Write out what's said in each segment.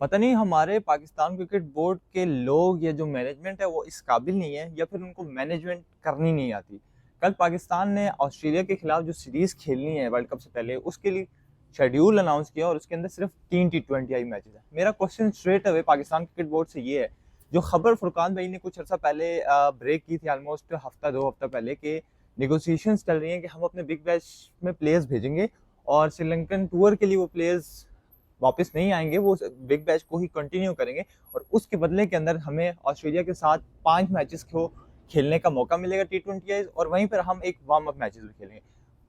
पता नहीं हमारे पाकिस्तान क्रिकेट बोर्ड के लोग या जो मैनेजमेंट है वो इस काबिल नहीं है या फिर उनको मैनेजमेंट करनी नहीं आती। कल पाकिस्तान ने ऑस्ट्रेलिया के खिलाफ जो सीरीज खेलनी है वर्ल्ड कप से पहले उसके लिए शेड्यूल अनाउंस किया और उसके अंदर सिर्फ 3 T20I मैचेस है। मेरा question straight away Pakistan cricket board से ये है, जो खबर फुरकान भाई ने कुछ अर्सा पहले ब्रेक की थी, ऑलमोस्ट हफ्ता 2 हफ्ता पहले के निगोसिएशंस चल रही हैं कि हम अपने बिग बैश में प्लेयर्स भेजेंगे और श्रीलंकन टूर के लिए वो प्लेयर्स वापस नहीं आएंगे, वो बिग बैश को ही कंटिन्यू करेंगे और उसके बदले के अंदर हमें ऑस्ट्रेलिया के साथ 5 मैचेस को खेलने का मौका मिलेगा T20I, और वहीं पर हम एक वार्म अप मैचेस भी खेलेंगे।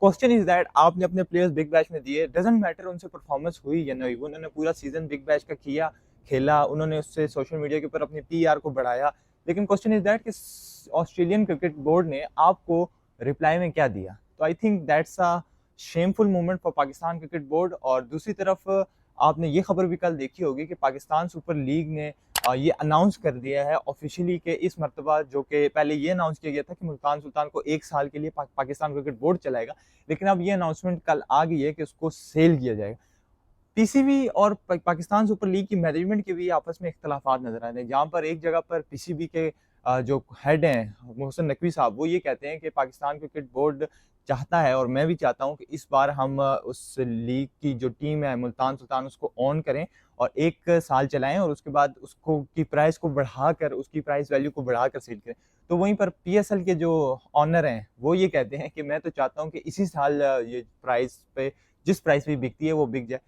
क्वेश्चन इज दैट आपने अपने प्लेयर्स बिग बैश में दिए, डजेंट मैटर उनसे परफॉर्मेंस हुई या नहीं, उन्होंने पूरा सीजन बिग बैश का किया, खेला, उन्होंने उससे सोशल मीडिया के ऊपर अपनी PR को बढ़ाया, लेकिन क्वेश्चन इज दैट कि ऑस्ट्रेलियन क्रिकेट बोर्ड ने आपको रिप्लाई में क्या दिया। तो I think that's a shameful moment for Pakistan cricket board. और दूसरी तरफ आपने ये खबर भी कल देखी होगी कि पाकिस्तान सुपर लीग ने ये अनाउंस कर दिया है ऑफिशियली कि इस मरतबा, जो कि पहले ये अनाउंस किया गया था कि मुल्तान सुल्तान को 1 साल के लिए पाकिस्तान क्रिकेट बोर्ड चलाएगा, लेकिन अब ये अनाउंसमेंट कल आ गई है कि उसको सेल किया जाएगा। PCB और पाकिस्तान सुपर लीग की मैनेजमेंट के भी आपस में इख्तलाफात नजर आ रहे हैं, जहाँ पर एक जगह पर PCB के जो हेड हैं मोहसिन नकवी साहब, वो ये कहते हैं कि पाकिस्तान क्रिकेट बोर्ड चाहता है और मैं भी चाहता हूं कि इस बार हम उस लीग की जो टीम है मुल्तान सुल्तान उसको ऑन करें और 1 साल चलाएं और उसके बाद उसको की प्राइस को बढ़ाकर, उसकी प्राइस वैल्यू को बढ़ाकर सेल करें। तो वहीं पर PSL के जो ऑनर हैं वो ये कहते हैं कि मैं तो चाहता हूं कि इसी साल ये प्राइस पे, जिस प्राइस पे बिकती है वो बिक जाए।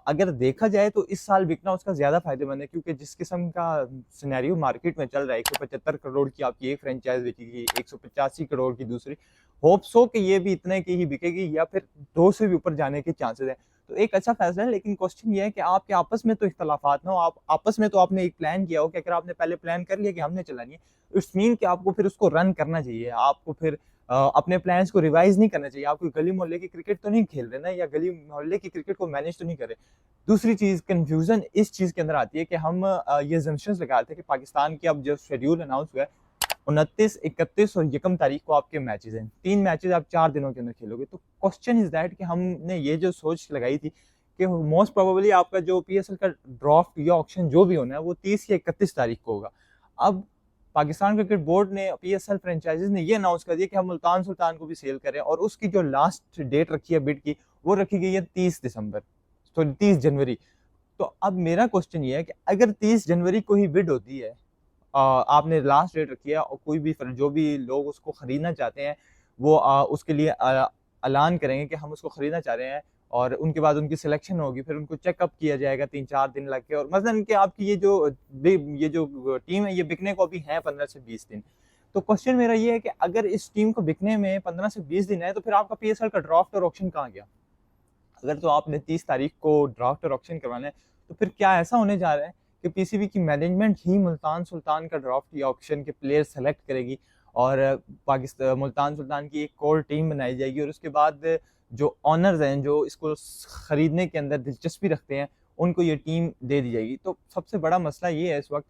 अगर देखा जाए तो इस साल बिकना उसका ज्यादा फायदेमंद है, क्योंकि जिस किस्म का सिनेरियो मार्केट में चल रहा है, 175 करोड़ की आपकी एक फ्रेंचाइज बिकेगी, 185 करोड़ की दूसरी, होप सो कि ये भी इतने की ही बिकेगी या फिर 2 से भी ऊपर जाने के चांसेस है। तो एक अच्छा फैसला है, लेकिन क्वेश्चन ये है कि आपके आपस में तो इख्तलाफात ना हो, आप आपस में तो आपने एक प्लान किया हो कि अगर आपने पहले प्लान कर लिया कि हमने चलानी है, इट्स मीन कि आपको फिर उसको रन करना चाहिए, आपको फिर अपने प्लान्स को रिवाइज नहीं करना चाहिए। आप कोई गली मोहल्ले की क्रिकेट तो नहीं खेल रहे ना, या गली मोहल्ले की क्रिकेट को मैनेज तो नहीं कर रहे। दूसरी चीज, कंफ्यूजन इस चीज के अंदर आती है कि हम ये जम्पशंस लगा रहे थे कि पाकिस्तान की अब जो शेड्यूल अनाउंस हुआ है 29, 31 और 1 तारीख को आपके मैचेस हैं, 3 मैचेस आप 4 दिनों के अंदर खेलोगे। तो क्वेश्चन इज दैट कि हमने ये जो सोच लगाई थी कि मोस्ट प्रोबेबली आपका जो PSL का ड्राफ्ट या ऑक्शन जो भी होना है वो 30 या 31 तारीख को होगा। अब पाकिस्तान क्रिकेट बोर्ड ने, PSL फ्रेंचाइजीज ने ये अनाउंस कर दिया कि हम मुल्तान सुल्तान को भी सेल करें और उसकी जो लास्ट डेट रखी है बिड की वो रखी गई है 30 दिसंबर, तो 30 जनवरी। तो अब मेरा क्वेश्चन ये है कि अगर 30 जनवरी को ही बिड होती है, आपने लास्ट डेट रखी है और कोई भी जो भी लोग उसको खरीदना चाहते हैं वो उसके लिए ऐलान करेंगे कि हम उसको खरीदना चाह रहे हैं, और उनके बाद उनकी सिलेक्शन होगी, फिर उनको चेकअप किया जाएगा 3-4 दिन लग के, और मसलन कि आपकी ये जो टीम है ये बिकने को अभी है 15 से 20 दिन। तो क्वेश्चन मेरा ये है कि अगर इस टीम को बिकने में 15 से 20 दिन है तो फिर आपका PSL का ड्राफ्ट और ऑक्शन कहाँ गया? अगर तो आपने 30 तारीख को ड्राफ्ट और ऑक्शन करवाना है तो फिर क्या ऐसा होने जा रहा है कि PCB की मैनेजमेंट ही मुल्तान सुल्तान का ड्राफ्ट या ऑक्शन के प्लेयर सेलेक्ट करेगी और पाकिस्तान मुल्तान सुल्तान की एक कोर टीम बनाई जाएगी, और उसके बाद जो ऑनर्स हैं जो इसको खरीदने के अंदर दिलचस्पी रखते हैं उनको ये टीम दे दी जाएगी। तो सबसे बड़ा मसला ये है इस वक्त,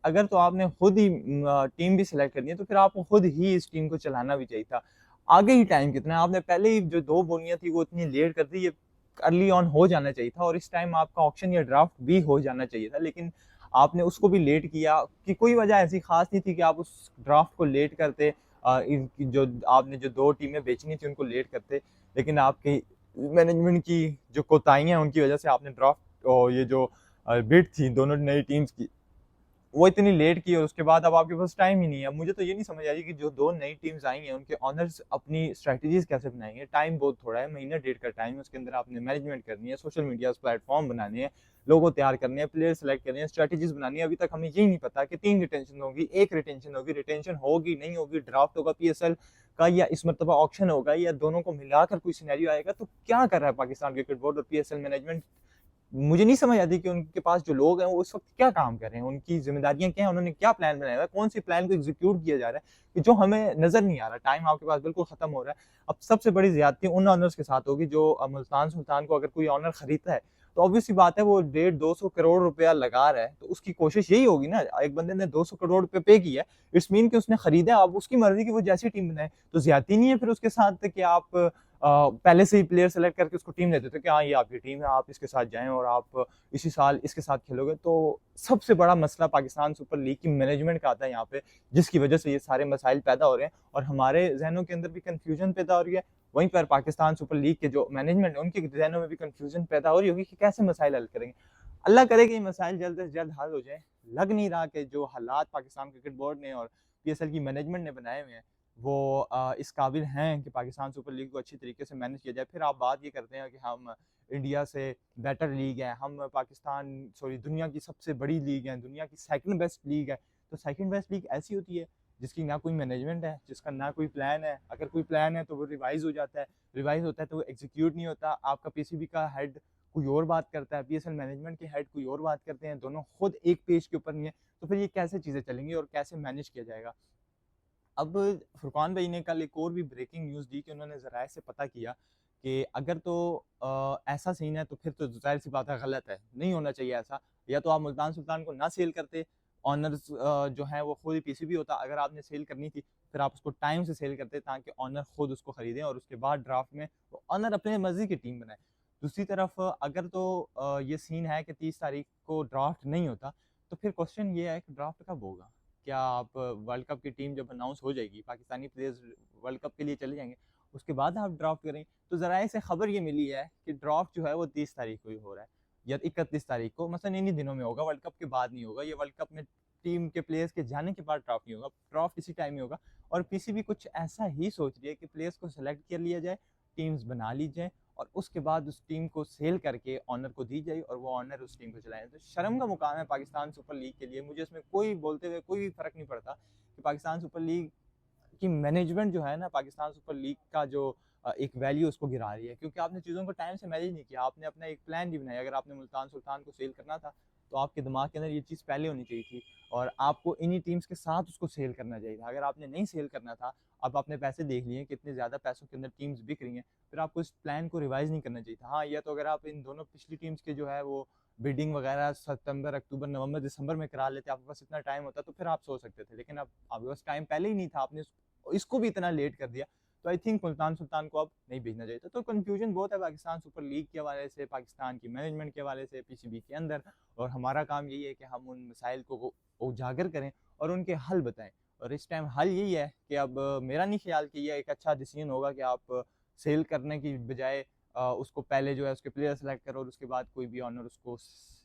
अगर तो आपने खुद ही टीम भी सिलेक्ट करनी है तो फिर आपको खुद ही इस टीम को चलाना भी चाहिए था। आगे ही टाइम कितना है, आपने पहले ही जो 2 बोलियां थी वो इतनी लेट कर दी, ये अर्ली ऑन हो जाना चाहिए था और इस टाइम आपका ऑक्शन या ड्राफ्ट भी हो जाना चाहिए था, लेकिन आपने उसको भी लेट किया कि कोई वजह ऐसी खास नहीं थी कि आप उस ड्राफ्ट को लेट करते। जो आपने जो 2 टीमें बेचनी थी उनको लेट करते, लेकिन आपकी मैनेजमेंट की जो कोताहियां उनकी वजह से आपने ड्राफ्ट और ये जो बिड थी दोनों नई टीम्स की वो इतनी लेट की, और उसके बाद अब आपके पास टाइम ही नहीं है। मुझे तो ये नहीं समझ आ रही कि जो 2 नई टीम्स आई हैं उनके ऑनर्स अपनी स्ट्रेटजीज कैसे बनाएंगे। टाइम बहुत थोड़ा है, महीना डेढ़ का टाइम है, उसके अंदर आपने मैनेजमेंट करनी है, सोशल मीडिया प्लेटफॉर्म बनाने हैं, लोगो तैयार करने हैं, प्लेयर सेलेक्ट करने हैं, स्ट्रेटजीज बनानी है। अभी तक हमें यही नहीं पता कि 3 रिटेंशन होगी, 1 रिटेंशन होगी, रिटेंशन होगी नहीं होगी, ड्राफ्ट होगा PSL का या इस मरतबा ऑक्शन होगा, या दोनों को मिलाकर कोई सिनेरियो आएगा। तो क्या कर रहा है पाकिस्तान क्रिकेट बोर्ड और PSL मैनेजमेंट? मुझे नहीं समझ आती कि उनके पास जो लोग हैं वो इस वक्त क्या काम कर रहे हैं, उनकी जिम्मेदारियां क्या हैं, उन्होंने क्या प्लान बनाया हुआ है, कौन सी प्लान को एग्जीक्यूट किया जा रहा है कि जो हमें नजर नहीं आ रहा। टाइम आपके पास बिल्कुल खत्म हो रहा है। अब सबसे बड़ी ज्यादती उन ऑनर्स के साथ होगी जो मुल्तान सुल्तान को अगर कोई ऑनर खरीदता है तो ऑब्वियस सी बात है वो 150-200 करोड़ रुपया लगा रहा है, तो उसकी कोशिश यही होगी ना। एक बंदे ने 200 करोड़ रुपए पे किया है, इट्स मीन कि उसने खरीदा, अब उसकी मर्जी की वो जैसी टीम बनाए, तो ज्यादती नहीं है फिर उसके साथ कि आप पहले से ही प्लेयर सेलेक्ट करके उसको टीम देते थे कि हाँ ये आपकी टीम है, आप इसके साथ जाएं और आप इसी साल इसके साथ खेलोगे। तो सबसे बड़ा मसला पाकिस्तान सुपर लीग की मैनेजमेंट का आता है यहाँ पे, जिसकी वजह से ये सारे मसाइल पैदा हो रहे हैं और हमारे जहनों के अंदर भी कन्फ्यूजन पैदा हो रही है। वहीं पर पाकिस्तान सुपर लीग के जो मैनेजमेंट है उनके जहनों में भी कन्फ्यूजन पैदा हो रही होगी कि कैसे मसाइल हल करेंगे। अल्लाह करे कि ये मसाइल जल्द से जल्द हल हो जाए। लग नहीं रहा कि जो हालात पाकिस्तान क्रिकेट बोर्ड ने और PSL की मैनेजमेंट ने बनाए हुए हैं वो इस काबिल हैं कि पाकिस्तान सुपर लीग को अच्छी तरीके से मैनेज किया जाए। फिर आप बात ये करते हैं कि हम इंडिया से बेटर लीग है, हम पाकिस्तान सॉरी दुनिया की सबसे बड़ी लीग है, दुनिया की सेकंड बेस्ट लीग है। तो सेकंड बेस्ट लीग ऐसी होती है जिसकी ना कोई मैनेजमेंट है, जिसका ना कोई प्लान है। अगर कोई प्लान है तो वो रिवाइज हो जाता है, रिवाइज होता है तो वो एग्जीक्यूट नहीं होता। आपका PCB का हेड कोई और बात करता है, PSL मैनेजमेंट के हेड कोई और बात करते हैं, दोनों खुद एक पेज के ऊपर नहीं है। तो फिर ये कैसे चीज़ें चलेंगी और कैसे मैनेज किया जाएगा। अब फुरकान भाई ने कल एक और भी ब्रेकिंग न्यूज़ दी कि उन्होंने ज़राए से पता किया कि अगर तो ऐसा सीन है तो फिर तो ज़ाहिर सी बात है गलत है, नहीं होना चाहिए ऐसा। या तो आप मुल्तान सुल्तान को ना सेल करते, ऑनर्स जो हैं वो खुद ही PCB होता। अगर आपने सेल करनी थी फिर आप उसको टाइम से सेल करते ताकि ऑनर खुद उसको खरीदें और उसके बाद ड्राफ्ट में वो ऑनर अपने मर्जी की टीम बनाए। दूसरी तरफ अगर तो ये सीन है कि 30 तारीख को ड्राफ्ट नहीं होता तो फिर क्वेश्चन ये है कि ड्राफ्ट कब होगा। क्या आप वर्ल्ड कप की टीम जब अनाउंस हो जाएगी, पाकिस्तानी प्लेयर्स वर्ल्ड कप के लिए चले जाएंगे, उसके बाद आप ड्राफ्ट करें। तो ज़राए से खबर ये मिली है कि ड्राफ्ट जो है वो 30 तारीख को ही हो रहा है या 31 तारीख को, मतलब इन्हीं दिनों में होगा, वर्ल्ड कप के बाद नहीं होगा। ये वर्ल्ड कप में टीम के प्लेयर्स के जाने के बाद ड्राफ्ट नहीं होगा, ड्राफ्ट इसी टाइम ही होगा। और PCB कुछ ऐसा ही सोच रही है कि प्लेयर्स को सेलेक्ट कर लिया जाए, टीम्स बना ली जाए और उसके बाद उस टीम को सेल करके ऑनर को दी जाए और वो ऑनर उस टीम को चलाए। तो शर्म का मुकाम है पाकिस्तान सुपर लीग के लिए। मुझे इसमें कोई बोलते हुए कोई फर्क नहीं पड़ता कि पाकिस्तान सुपर लीग की मैनेजमेंट जो है ना, पाकिस्तान सुपर लीग का जो एक वैल्यू उसको गिरा रही है, क्योंकि आपने चीज़ों को टाइम से मैनेज नहीं किया। आपने अपना एक प्लान नहीं बनाया। अगर आपने मुल्तान सुल्तान को सेल करना था तो आपके दिमाग के अंदर ये चीज़ पहले होनी चाहिए थी और आपको इन्हीं टीम्स के साथ उसको सेल करना चाहिए था। अगर आपने नहीं सेल करना था, अब आपने पैसे देख लिए कि इतने ज़्यादा पैसों के अंदर टीम्स बिक रही हैं, फिर आपको इस प्लान को रिवाइज नहीं करना चाहिए था। हाँ, या तो अगर आप इन दोनों पिछली टीम्स के जो है वो बिडिंग वगैरह सितंबर, अक्टूबर, नवंबर, दिसंबर में करा लेते, आपके पास इतना टाइम होता तो फिर आप सोच सकते थे। लेकिन अब आपके पास टाइम पहले ही नहीं था, आपने इसको भी इतना लेट कर दिया। तो आई थिंक मुल्तान सुल्तान को अब नहीं भेजना चाहिए था। तो कन्फ्यूजन बहुत है पाकिस्तान सुपर लीग के हवाले से, पाकिस्तान की मैनेजमेंट के हवाले से, PCB के अंदर। और हमारा काम यही है कि हम उन मसाइल को उजागर करें और उनके हल बताएं। और इस टाइम हल यही है कि अब मेरा नहीं ख्याल कि यह एक अच्छा डिसीजन होगा कि आप सेल करने की बजाय उसको पहले जो है उसके प्लेयर सेलेक्ट करो और उसके बाद कोई भी ऑनर उसको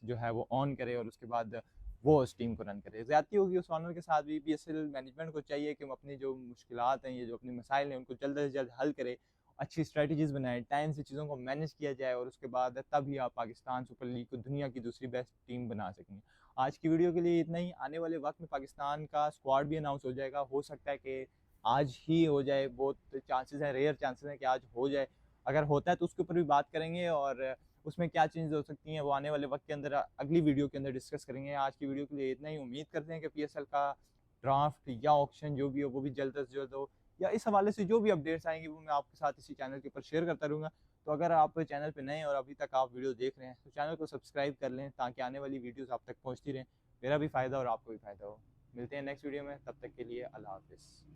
जो है वो ऑन करे और उसके बाद वो उस टीम को रन करे। ज़्यादती होगी उस ऑनर के साथ भी। PSL मैनेजमेंट को चाहिए कि वो अपनी जो मुश्किलात हैं, ये जो अपने मसाइल हैं, उनको जल्द से जल्द हल करे, अच्छी स्ट्रेटजीज बनाए, टाइम से चीज़ों को मैनेज किया जाए और उसके बाद तभी आप पाकिस्तान सुपर लीग को दुनिया की दूसरी बेस्ट टीम बना सकेंगे। आज की वीडियो के लिए इतना ही। आने वाले वक्त में पाकिस्तान का स्क्वाड भी अनाउंस हो जाएगा। हो सकता है कि आज ही हो जाए, बहुत चांसेस हैं, रेयर चांसेस हैं कि आज हो जाए। अगर होता है तो उसके ऊपर भी बात करेंगे और उसमें क्या चेंज हो सकती हैं वो आने वाले वक्त के अंदर अगली वीडियो के अंदर डिस्कस करेंगे। आज की वीडियो के लिए इतना ही। उम्मीद करते हैं कि PSL का ड्राफ्ट या ऑक्शन जो भी हो वो भी जल्द से जल्द हो, या इस हवाले से जो भी अपडेट्स आएंगी वो मैं आपके साथ इसी चैनल के ऊपर शेयर करता रहूँगा। तो अगर आप चैनल पे नए हैं और अभी तक आप वीडियो देख रहे हैं तो चैनल को सब्सक्राइब कर लें ताकि आने वाली वीडियोस आप तक पहुंचती रहें, मेरा भी फ़ायदा और आपको भी फ़ायदा हो। मिलते हैं नेक्स्ट वीडियो में, तब तक के लिए अल्लाह हाफिज़।